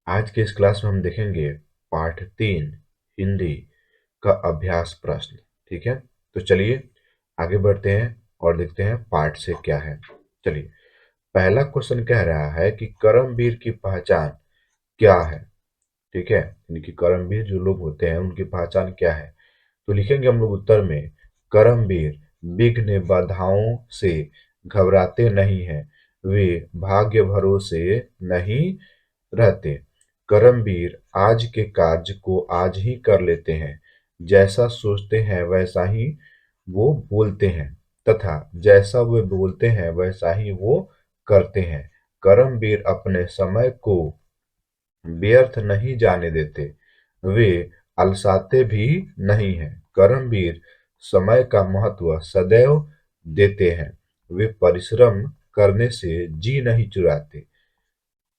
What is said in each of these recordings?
आज के इस क्लास में हम देखेंगे पाठ 3 हिंदी का अभ्यास प्रश्न। ठीक है, तो चलिए आगे बढ़ते हैं और देखते हैं पाठ से क्या है। चलिए, पहला क्वेश्चन कह रहा है कि करमवीर की पहचान क्या है। ठीक है, यानी कि करमवीर जो लोग होते हैं उनकी पहचान क्या है। तो लिखेंगे हम लोग उत्तर में, करमवीर विघ्न बाधाओं से घबराते नहीं हैं, वे भाग्य भरोसे नहीं रहते। करमवीर आज के कार्य को आज ही कर लेते हैं, जैसा सोचते हैं वैसा ही वो बोलते हैं तथा जैसा वे बोलते हैं वैसा ही वो करते हैं। करमवीर अपने समय को व्यर्थ नहीं जाने देते, वे अलसाते भी नहीं हैं। करमवीर समय का महत्व सदैव देते हैं, वे परिश्रम करने से जी नहीं चुराते।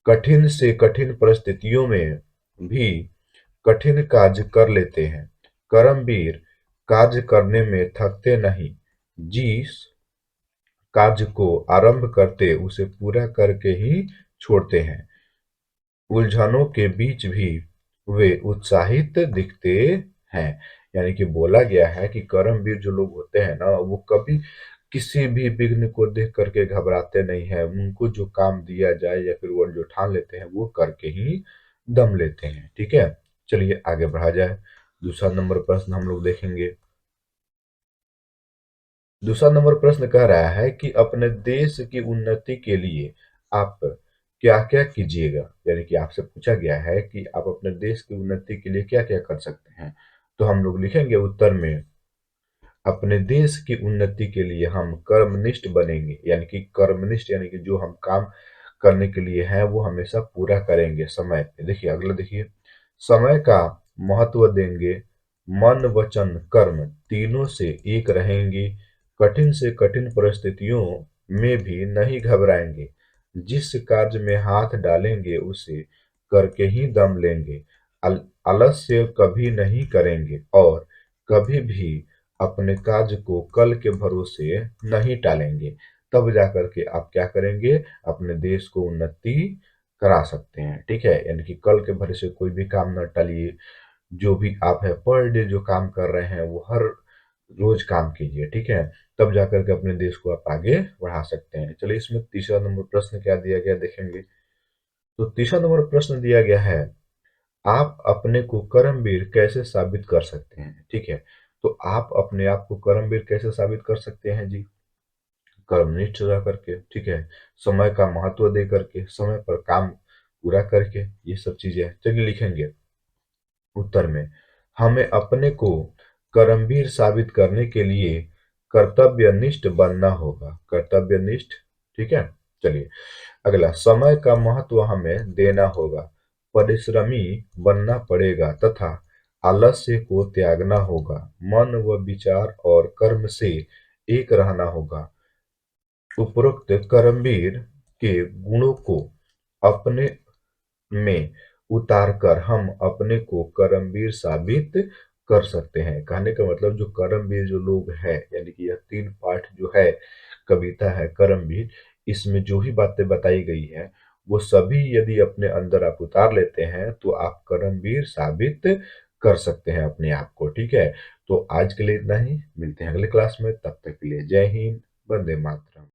कठिन से कठिन परिस्थितियों में भी कठिन कार्य कर लेते हैं। करमवीर कार्य करने में थकते नहीं, जिस कार्य को आरंभ करते उसे पूरा करके ही छोड़ते हैं। उलझनों के बीच भी वे उत्साहित दिखते हैं। यानी कि बोला गया है कि कर्मवीर जो लोग होते हैं ना, वो कभी किसी भी विघ्न को देख करके घबराते नहीं है। उनको जो काम दिया जाए या फिर वो जो ठान लेते हैं वो करके ही दम लेते हैं। ठीक है, चलिए आगे बढ़ा जाए। दूसरा नंबर प्रश्न हम लोग देखेंगे। दूसरा नंबर प्रश्न कह रहा है कि अपने देश की उन्नति के लिए आप क्या-क्या कीजिएगा? यानी कि आपसे पूछा गया है कि आप अपने देश की उन्नति के लिए क्या-क्या कर सकते हैं? तो हम लोग लिखेंगे उत्तर में, अपने देश की उन्नति के लिए हम कर्मनिष्ठ बनेंगे। यानी कि कर्मनिष्ठ यानी कि जो हम काम करने के लिए है वो हमेशा पूरा करेंगे समय पे। देखिए अगला देखिए, समय का महत्व देंगे, मन वचन कर्म तीनों से एक रहेंगे, कठिन से कठिन परिस्थितियों में भी नहीं घबराएंगे, जिस कार्य में हाथ डालेंगे उसे करके ही दम लेंगे, आलस्य कभी नहीं करेंगे और कभी भी अपने कार्य को कल के भरोसे नहीं टालेंगे। तब जाकर के आप क्या करेंगे, अपने देश को उन्नति करा सकते हैं। ठीक है, यानी कि कल के भरोसे कोई भी काम न टालिए। जो भी आप है पर डे जो काम कर रहे हैं वो हर रोज काम कीजिए। ठीक है, तब जाकर के अपने देश को आप आगे बढ़ा सकते हैं। चलिए, इसमें तीसरा नंबर प्रश्न क्या दिया गया देखेंगे। तो तीसरा नंबर प्रश्न दिया गया है, आप अपने को कर्मवीर कैसे साबित कर सकते हैं। ठीक है, तो आप अपने आप को कर्मवीर कैसे साबित कर सकते हैं जी? कर्मनिष्ठ रह करके, ठीक है, समय का महत्व दे करके, समय पर काम पूरा करके, ये सब चीजें। चलिए लिखेंगे उत्तर में, हमें अपने को कर्मवीर साबित करने के लिए कर्तव्यनिष्ठ बनना होगा। कर्तव्यनिष्ठ, ठीक है। चलिए अगला, समय का महत्व हमें देना होगा, परिश्रमी बनना पड़ेगा तथा आलस्य को त्यागना होगा, मन व विचार और कर्म से एक रहना होगा। उपरोक्त कर्मवीर के गुणों को अपने में उतारकर हम अपने को कर्मवीर साबित कर सकते हैं। कहने का मतलब जो कर्मवीर जो लोग हैं, यानी कि यह 3 पाठ जो है, कविता है कर्मवीर, इसमें जो ही बातें बताई गई है वो सभी यदि अपने अंदर आप उतार लेते हैं तो आप कर्मवीर साबित कर सकते हैं अपने आप को। ठीक है, तो आज के लिए इतना ही, मिलते हैं अगले क्लास में, तब तक के लिए जय हिंद, वंदे मातरम।